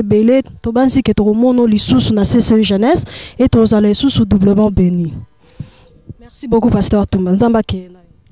Belé, Tobansi que Toromono, l'Issous, na CCE Jeunesse, et Tozale sous doublement béni. Merci beaucoup, Pasteur Toumba.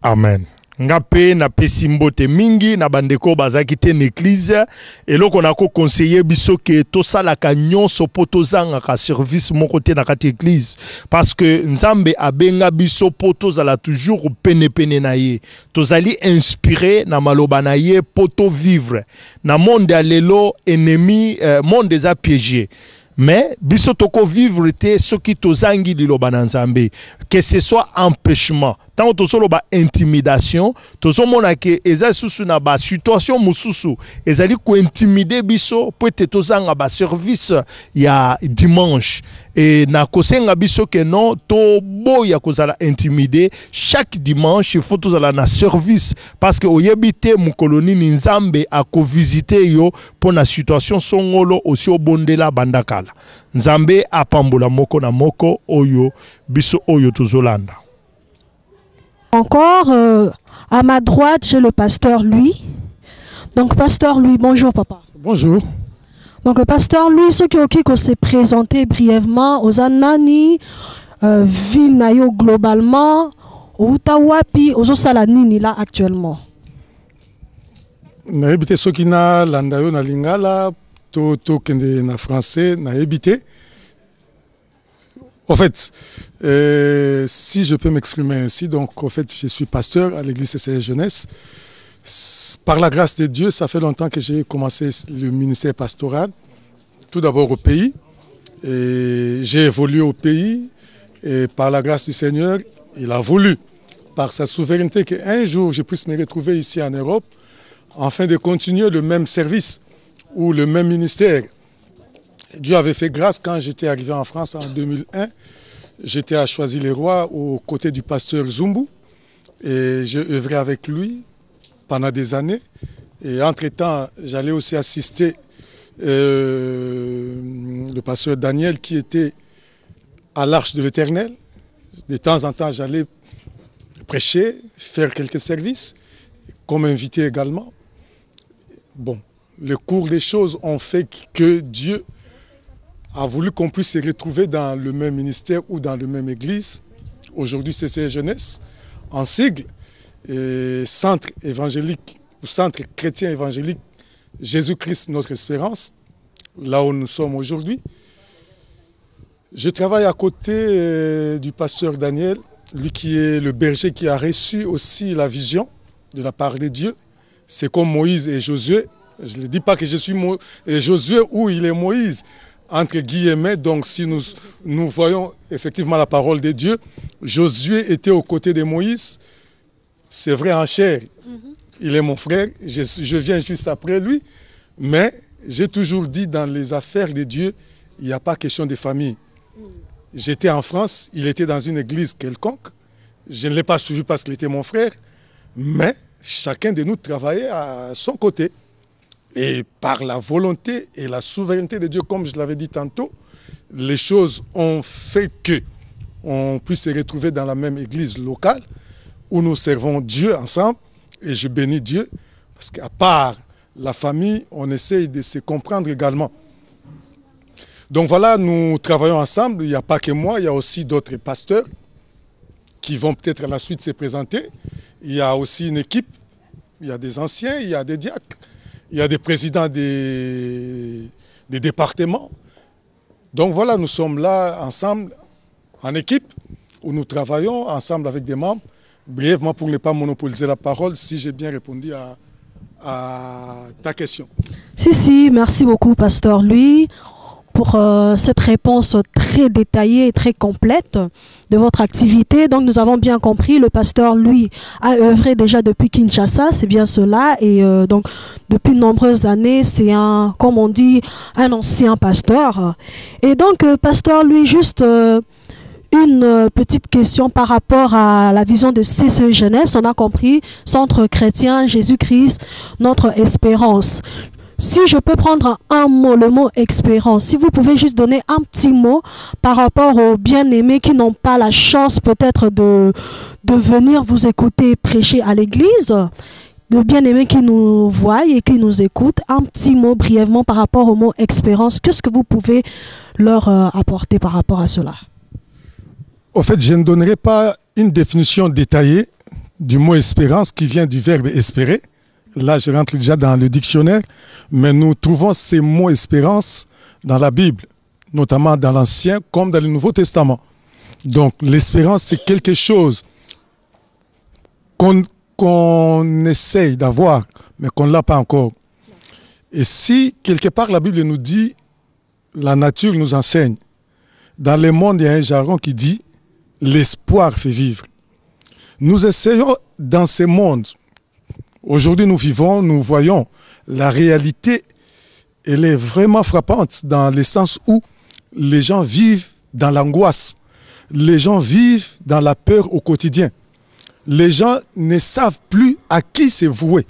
Amen. Ngape na pesimbote mingi na bandeko bazaki te n'église et loko na ko conseiller biso ke to sala ka nyonso poto zanga ka service mon côté na kati église parce que nzambe abenga biso poto zala toujours pene na ye tozali inspiré na maloba na ye poto vivre na monde alelo ennemi monde des a piégé. Mais biso toko vivre te soki tozangi liloba na nzambe que ce soit empêchement tant to solo ba intimidation to so mona ke eza susu na ba situation mususu ezali ko intimider biso peut tozanga ba service ya dimanche et na kosenga biso ke non to boya kozala intimider chaque dimanche il faut tozala na service parce que oyebite mukoloni ni nzambe ako visiter yo pour na situation songolo aussi obondela bandakala nzambe apambola moko na moko oyo biso oyo tozolanda. Encore à ma droite, j'ai le pasteur Louis. Donc, pasteur Louis, bonjour papa. Bonjour. Donc, pasteur Louis, ce qui s'est présenté brièvement aux Anani, Vinayo globalement, au Utawapi, aux Osalanini là actuellement. Na habité ce qui na landayo na lingala, to kende na français, na habité. En fait, si je peux m'exprimer ainsi, donc en fait, je suis pasteur à l'église CCE Jeunesse. Par la grâce de Dieu, ça fait longtemps que j'ai commencé le ministère pastoral, tout d'abord au pays. J'ai évolué au pays et par la grâce du Seigneur, il a voulu, par sa souveraineté, qu'un jour je puisse me retrouver ici en Europe, afin de continuer le même service ou le même ministère. Dieu avait fait grâce quand j'étais arrivé en France en 2001. J'étais à Choisy-les-Rois aux côtés du pasteur Zumbu et j'ai œuvré avec lui pendant des années. Et entre-temps, j'allais aussi assister le pasteur Daniel qui était à l'Arche de l'Éternel. De temps en temps, j'allais prêcher, faire quelques services, comme invité également. Bon, le cours des choses ont fait que Dieu a voulu qu'on puisse se retrouver dans le même ministère ou dans la même église. Aujourd'hui, c'est Jeunesse, en sigle, centre évangélique ou centre chrétien évangélique, Jésus-Christ, notre espérance, là où nous sommes aujourd'hui. Je travaille à côté du pasteur Daniel, lui qui est le berger qui a reçu aussi la vision de la part de Dieu. C'est comme Moïse et Josué. Je ne dis pas que je suis Josué ou il est Moïse, entre guillemets. Donc si nous voyons effectivement la parole de Dieu, Josué était aux côtés de Moïse. C'est vrai en chair. Il est mon frère, je viens juste après lui. Mais j'ai toujours dit dans les affaires de Dieu, il n'y a pas question de famille. J'étais en France, il était dans une église quelconque. Je ne l'ai pas suivi parce qu'il était mon frère. Mais chacun de nous travaillait à son côté. Et par la volonté et la souveraineté de Dieu, comme je l'avais dit tantôt, les choses ont fait qu'on puisse se retrouver dans la même église locale où nous servons Dieu ensemble. Et je bénis Dieu parce qu'à part la famille, on essaye de se comprendre également. Donc voilà, nous travaillons ensemble. Il n'y a pas que moi, il y a aussi d'autres pasteurs qui vont peut-être à la suite se présenter. Il y a aussi une équipe, il y a des anciens, il y a des diacres. Il y a des présidents des départements. Donc voilà, nous sommes là ensemble, en équipe, où nous travaillons ensemble avec des membres. Brièvement, pour ne pas monopoliser la parole, si j'ai bien répondu à ta question. Si, merci beaucoup, pasteur Louis, pour cette réponse très détaillée et très complète de votre activité. Donc nous avons bien compris, le pasteur Louis a œuvré déjà depuis Kinshasa, c'est bien cela, et donc depuis de nombreuses années, c'est un, comme on dit, un ancien pasteur. Et donc pasteur Louis, juste une petite question par rapport à la vision de CCE Jeunesse. On a compris, Centre chrétien Jésus-Christ, notre espérance. Si je peux prendre un mot, le mot espérance, si vous pouvez juste donner un petit mot par rapport aux bien-aimés qui n'ont pas la chance peut-être de venir vous écouter prêcher à l'église, de bien-aimés qui nous voient et qui nous écoutent, un petit mot brièvement par rapport au mot expérience. Qu'est-ce que vous pouvez leur apporter par rapport à cela? Au fait, je ne donnerai pas une définition détaillée du mot espérance qui vient du verbe espérer. Là, je rentre déjà dans le dictionnaire, mais nous trouvons ces mots espérance dans la Bible, notamment dans l'Ancien comme dans le Nouveau Testament. Donc, l'espérance, c'est quelque chose qu'on essaye d'avoir, mais qu'on ne l'a pas encore. Et si, quelque part, la Bible nous dit, la nature nous enseigne, dans le monde, il y a un jargon qui dit « l'espoir fait vivre ». Nous essayons dans ce monde. Aujourd'hui, nous vivons, nous voyons la réalité, elle est vraiment frappante dans le sens où les gens vivent dans l'angoisse. Les gens vivent dans la peur au quotidien. Les gens ne savent plus à qui se vouer.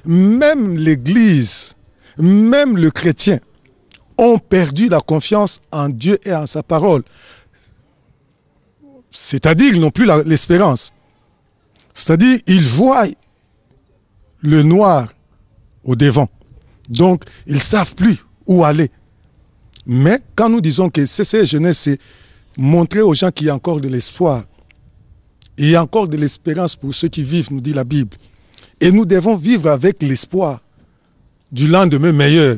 Même l'Église, même le chrétien ont perdu la confiance en Dieu et en sa parole. C'est-à-dire, ils n'ont plus l'espérance. C'est-à-dire, ils voient le noir au devant. Donc, ils ne savent plus où aller. Mais quand nous disons que CCE Jeunesse, c'est montrer aux gens qu'il y a encore de l'espoir. Il y a encore de l'espérance pour ceux qui vivent, nous dit la Bible. Et nous devons vivre avec l'espoir du lendemain meilleur.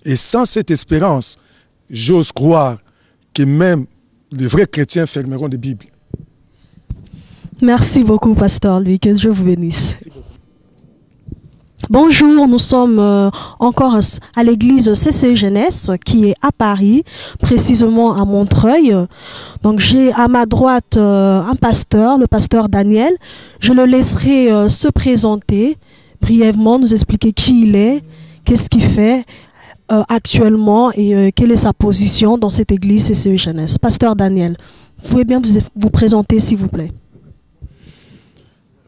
Et sans cette espérance, j'ose croire que même les vrais chrétiens fermeront des Bibles. Merci beaucoup, Pasteur Louis. Que Dieu vous bénisse. Bonjour, nous sommes encore à l'église CCE Jeunesse qui est à Paris, précisément à Montreuil. Donc j'ai à ma droite un pasteur, le pasteur Daniel. Je le laisserai se présenter brièvement, nous expliquer qui il est, qu'est-ce qu'il fait actuellement et quelle est sa position dans cette église CCE Jeunesse. Pasteur Daniel, vous pouvez bien vous présenter s'il vous plaît.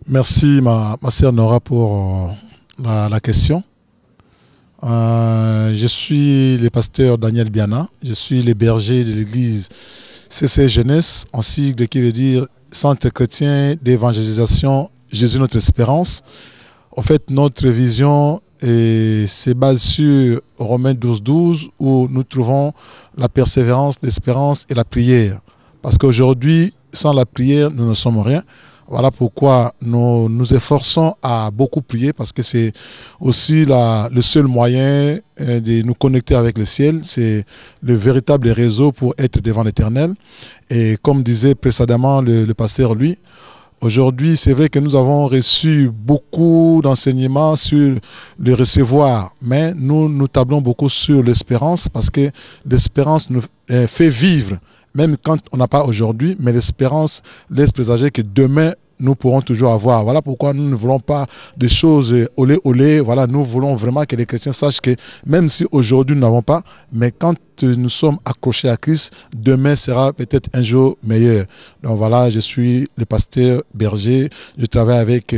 Merci ma sœur Nora pour la question. Je suis le pasteur Daniel Biana, je suis le berger de l'église CCE Jeunesse, en sigle qui veut dire Centre chrétien d'évangélisation Jésus notre espérance. En fait, notre vision se base sur Romains 12:12 où nous trouvons la persévérance, l'espérance et la prière. Parce qu'aujourd'hui, sans la prière, nous ne sommes rien. Voilà pourquoi nous nous efforçons à beaucoup prier, parce que c'est aussi le seul moyen de nous connecter avec le ciel. C'est le véritable réseau pour être devant l'Éternel. Et comme disait précédemment le pasteur lui, aujourd'hui, c'est vrai que nous avons reçu beaucoup d'enseignements sur le recevoir, mais nous tablons beaucoup sur l'espérance, parce que l'espérance nous fait vivre. Même quand on n'a pas aujourd'hui, mais l'espérance laisse présager que demain, nous pourrons toujours avoir. Voilà pourquoi nous ne voulons pas des choses olé. Voilà, nous voulons vraiment que les chrétiens sachent que même si aujourd'hui nous n'avons pas, mais quand nous sommes accrochés à Christ, demain sera peut-être un jour meilleur. Donc voilà, je suis le pasteur berger, je travaille avec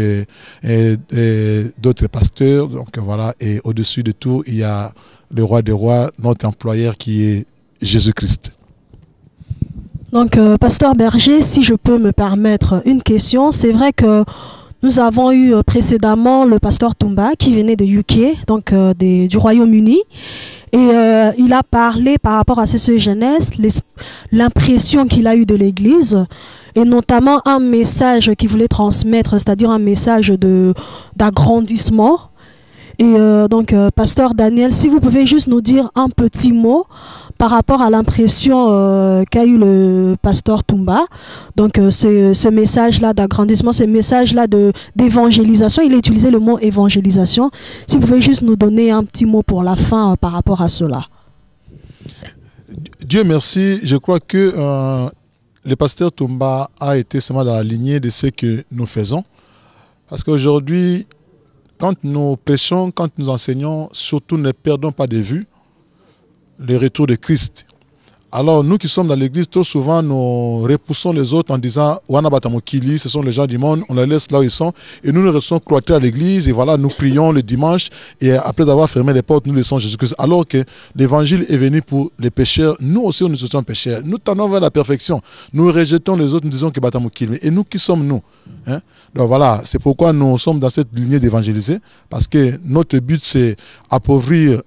d'autres pasteurs. Donc voilà, et au-dessus de tout, il y a le roi des rois, notre employeur qui est Jésus-Christ. Donc, pasteur Berger, si je peux me permettre une question, c'est vrai que nous avons eu précédemment le pasteur Tumba qui venait de UK, donc du Royaume-Uni, et il a parlé par rapport à CCE Jeunesse, l'impression qu'il a eue de l'Église, et notamment un message qu'il voulait transmettre, c'est-à-dire un message d'agrandissement. Et donc, pasteur Daniel, si vous pouvez juste nous dire un petit mot par rapport à l'impression qu'a eu le pasteur Tumba. Donc, ce message-là d'agrandissement, ce message-là d'évangélisation, il a utilisé le mot évangélisation. Si vous pouvez juste nous donner un petit mot pour la fin par rapport à cela. Dieu merci, je crois que le pasteur Tumba a été seulement dans la lignée de ce que nous faisons. Parce qu'aujourd'hui, quand nous prêchons, quand nous enseignons, surtout ne perdons pas de vue le retour de Christ. Alors, nous qui sommes dans l'église, trop souvent, nous repoussons les autres en disant « Wana batamokili », ce sont les gens du monde, on les laisse là où ils sont. Et nous restons cloîtrés à l'église, et voilà, nous prions le dimanche, et après avoir fermé les portes, nous laissons Jésus-Christ. Alors que l'évangile est venu pour les pécheurs, nous aussi, nous sommes pécheurs. Nous tendons vers la perfection. Nous rejetons les autres, nous disons que batamokili. Et nous, qui sommes nous, hein? Donc voilà, c'est pourquoi nous sommes dans cette lignée d'évangéliser, parce que notre but, c'est appauvrir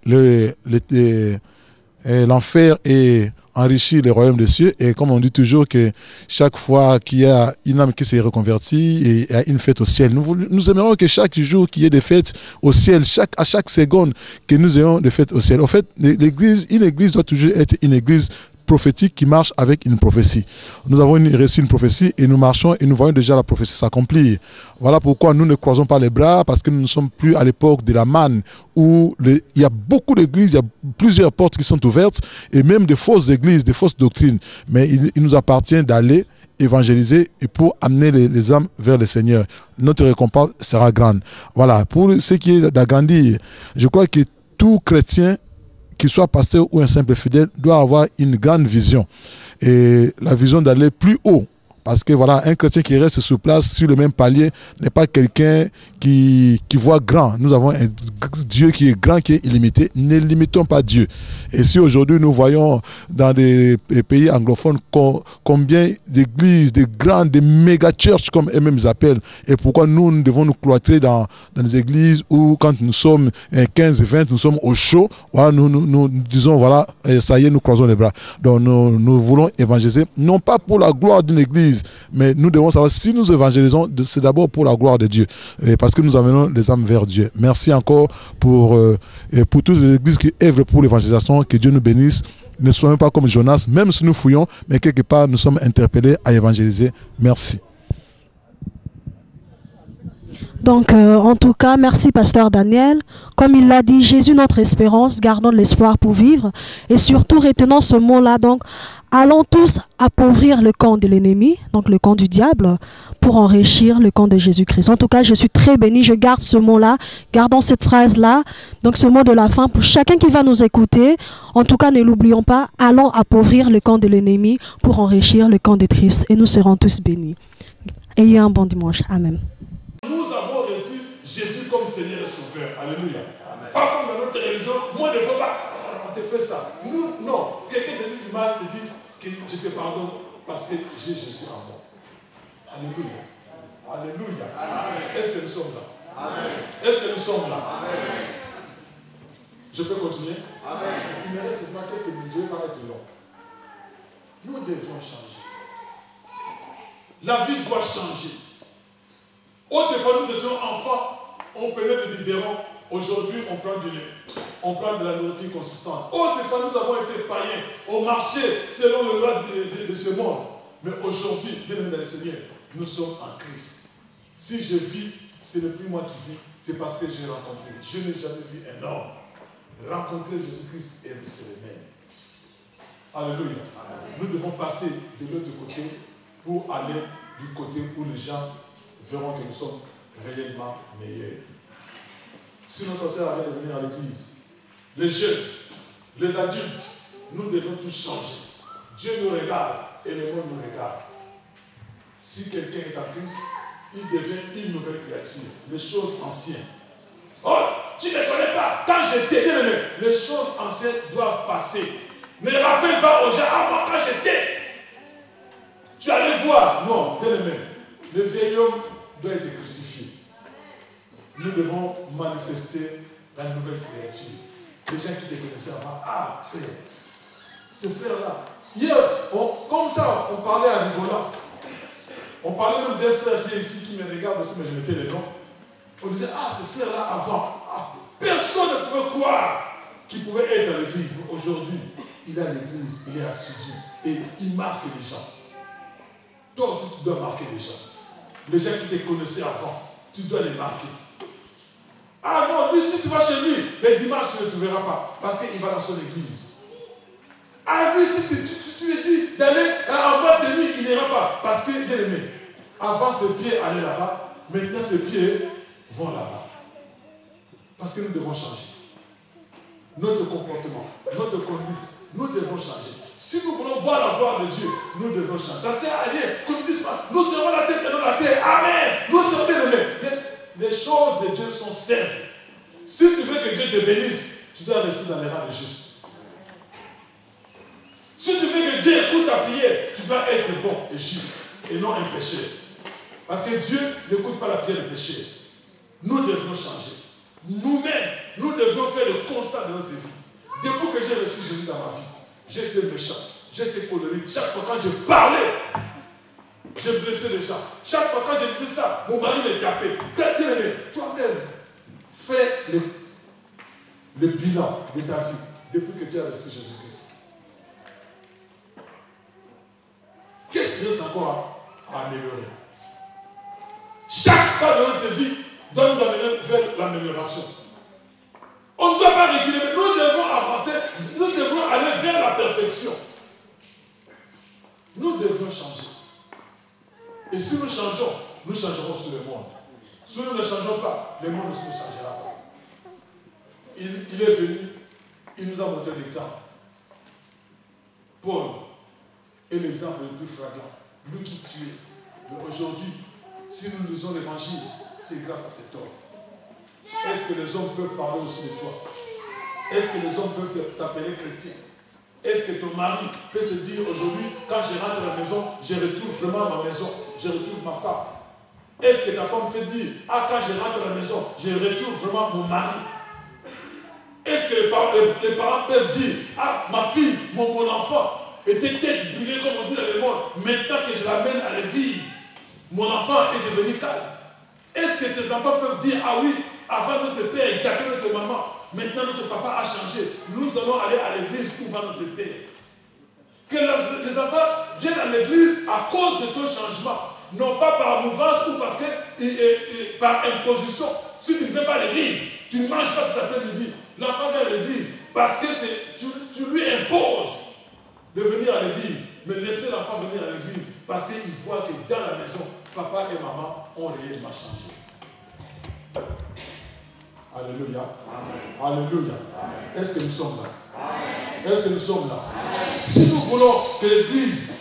l'enfer et enrichir le royaume des cieux. Et comme on dit toujours que chaque fois qu'il y a une âme qui s'est reconvertie, et il y a une fête au ciel, nous aimerions que chaque jour qu'il y ait des fêtes au ciel, à chaque seconde que nous ayons des fêtes au ciel. En fait, une église doit toujours être une église prophétique qui marche avec une prophétie. Nous avons reçu une prophétie et nous marchons et nous voyons déjà la prophétie s'accomplir. Voilà pourquoi nous ne croisons pas les bras, parce que nous ne sommes plus à l'époque de la manne où il y a beaucoup d'églises, il y a plusieurs portes qui sont ouvertes et même des fausses églises, des fausses doctrines. Mais il nous appartient d'aller évangéliser et pour amener les âmes vers le Seigneur. Notre récompense sera grande. Voilà, pour ce qui est d'agrandir, je crois que tout chrétien, qu'il soit pasteur ou un simple fidèle, doit avoir une grande vision. Et la vision d'aller plus haut. Parce que voilà, un chrétien qui reste sur place, sur le même palier, n'est pas quelqu'un qui voit grand. Nous avons un Dieu qui est grand, qui est illimité. Ne limitons pas Dieu. Et si aujourd'hui nous voyons dans des pays anglophones combien d'églises, de grandes, de méga-churches comme eux-mêmes appellent, et pourquoi nous devons nous cloîtrer dans des églises où quand nous sommes 15 et 20, nous sommes au chaud, voilà, nous disons, voilà, ça y est, nous croisons les bras. Donc nous voulons évangéliser, non pas pour la gloire d'une église, mais nous devons savoir si nous évangélisons, c'est d'abord pour la gloire de Dieu, et parce que nous amenons les âmes vers Dieu. Merci encore pour toutes les églises qui œuvrent pour l'évangélisation. Que Dieu nous bénisse. Ne soyons pas comme Jonas, même si nous fouillons, mais quelque part nous sommes interpellés à évangéliser. Merci. Donc, en tout cas, merci Pasteur Daniel. Comme il l'a dit, Jésus notre espérance, gardons l'espoir pour vivre. Et surtout, retenons ce mot-là, donc, allons tous appauvrir le camp de l'ennemi, donc le camp du diable, pour enrichir le camp de Jésus-Christ. En tout cas, je suis très béni, je garde ce mot-là, gardons cette phrase-là, donc ce mot de la fin, pour chacun qui va nous écouter. En tout cas, ne l'oublions pas, allons appauvrir le camp de l'ennemi pour enrichir le camp de Christ. Et nous serons tous bénis. Ayez un bon dimanche. Amen. Nous avons reçu Jésus comme Seigneur et Sauveur. Alléluia. Amen. Pas comme dans notre religion. Moi, ne veux pas. On te fait ça. Nous, non. Quelqu'un te dit du mal, te dit que je te pardonne parce que j'ai Jésus en moi. Alléluia. Alléluia. Est-ce que nous sommes là? Amen. Est-ce que nous sommes là? Amen. Je peux continuer? Amen. Il me reste seulement quelques minutes. Je ne vais pas être long. Nous devons changer. La vie doit changer. Autrefois, nous étions enfants, on prenait le biberon. Aujourd'hui, on prend du lait. On prend de la nourriture consistante. Autrefois, nous avons été païens. On marchait selon le loi de ce monde. Mais aujourd'hui, bien aimés dans le Seigneur, nous sommes en Christ. Si je vis, ce n'est plus moi qui vis, c'est parce que j'ai rencontré. Je n'ai jamais vu un homme rencontrer Jésus-Christ et rester le même. Alléluia. Nous devons passer de l'autre côté pour aller du côté où les gens verront que nous sommes réellement meilleurs. Sinon, ça sert à rien de venir à l'église. Les jeunes, les adultes, nous devons tous changer. Dieu nous regarde et le monde nous regarde. Si quelqu'un est en Christ, il devient une nouvelle créature. Les choses anciennes. Oh, tu ne connais pas. Quand j'étais bien aimé, les choses anciennes doivent passer. Ne rappelle pas aux gens, ah, moi, quand j'étais, tu allais voir. Non, bien aimé, le vieil homme doit être crucifié. Nous devons manifester la nouvelle créature. Les gens qui te connaissaient avant, ah, frère, ce frère-là. Hier, comme ça, on parlait en rigolant. On parlait même d'un frère qui est ici, qui me regarde aussi, mais je mettais les noms. On disait, ah, ce frère-là avant. Ah, personne ne pouvait croire qu'il pouvait être à l'église. Mais aujourd'hui, il est à l'église, il est assidu et il marque les gens. Toi aussi, tu dois marquer les gens. Les gens qui te connaissaient avant, tu dois les marquer. Ah non, lui, si tu vas chez lui, les dimanches, tu ne le verras pas. Parce qu'il va dans son église. Ah lui, si tu lui dis d'aller en boîte de nuit, il n'ira pas. Parce qu'il est aimé. Avant, ses pieds allaient là-bas. Maintenant, ses pieds vont là-bas. Parce que nous devons changer. Notre comportement, notre conduite, nous devons changer. Si Si nous voulons voir la gloire de Dieu, nous devons changer. Ça sert à rien que nous disions, nous serons la tête et non la terre. Amen. Nous serons bien aimés. Mais les choses de Dieu sont simples. Si tu veux que Dieu te bénisse, tu dois rester dans les rangs des justes. Si tu veux que Dieu écoute ta prière, tu dois être bon et juste et non un pécheur. Parce que Dieu n'écoute pas la prière des pécheurs. Nous devons changer. Nous-mêmes, nous devons faire le constat de notre vie. Depuis que j'ai reçu Jésus dans ma vie, j'étais méchant, j'étais colérique. Chaque fois quand je parlais, je blessais les gens. Chaque fois quand je disais ça, mon mari me tapait. Bien aimé, toi-même, fais le bilan de ta vie depuis que tu as reçu Jésus-Christ. Qu'est-ce qu'il reste encore à améliorer? Chaque pas de notre vie doit nous amener vers l'amélioration. On ne doit pas reculer, mais nous devons avancer, nous devons aller vers la perfection. Nous devons changer. Et si nous changeons, nous changerons sur le monde. Si nous ne changeons pas, le monde ne se changera pas. Il est venu, il nous a montré l'exemple. Paul est l'exemple le plus flagrant. Lui qui tuait. Mais aujourd'hui, si nous lisons l'évangile, c'est grâce à cet homme. Est-ce que les hommes peuvent parler aussi de toi? Est-ce que les hommes peuvent t'appeler chrétien? Est-ce que ton mari peut se dire aujourd'hui, quand je rentre à la maison, je retrouve vraiment ma maison, je retrouve ma femme? Est-ce que ta femme peut dire, ah, quand je rentre à la maison, je retrouve vraiment mon mari? Est-ce que les parents peuvent dire, ah, ma fille, mon enfant était tête brûlée, comme on dit dans le monde, maintenant que je l'amène à l'église, mon enfant est devenu calme? Est-ce que tes enfants peuvent dire, ah oui, avant notre père, il tapait notre maman, maintenant notre papa a changé, nous allons aller à l'église où va notre père? Que les enfants viennent à l'église à cause de ton changement, non pas par mouvance ou parce que par imposition. Si tu ne viens pas à l'église, tu ne manges pas cet après-midi. L'enfant vient à l'église parce que tu lui imposes de venir à l'église. Mais laissez l'enfant venir à l'église parce qu'il voit que dans la maison, papa et maman ont réellement changé. Alléluia. Amen. Alléluia. Est-ce que nous sommes là? Amen. Est-ce que nous sommes là? Amen. Si nous voulons que l'église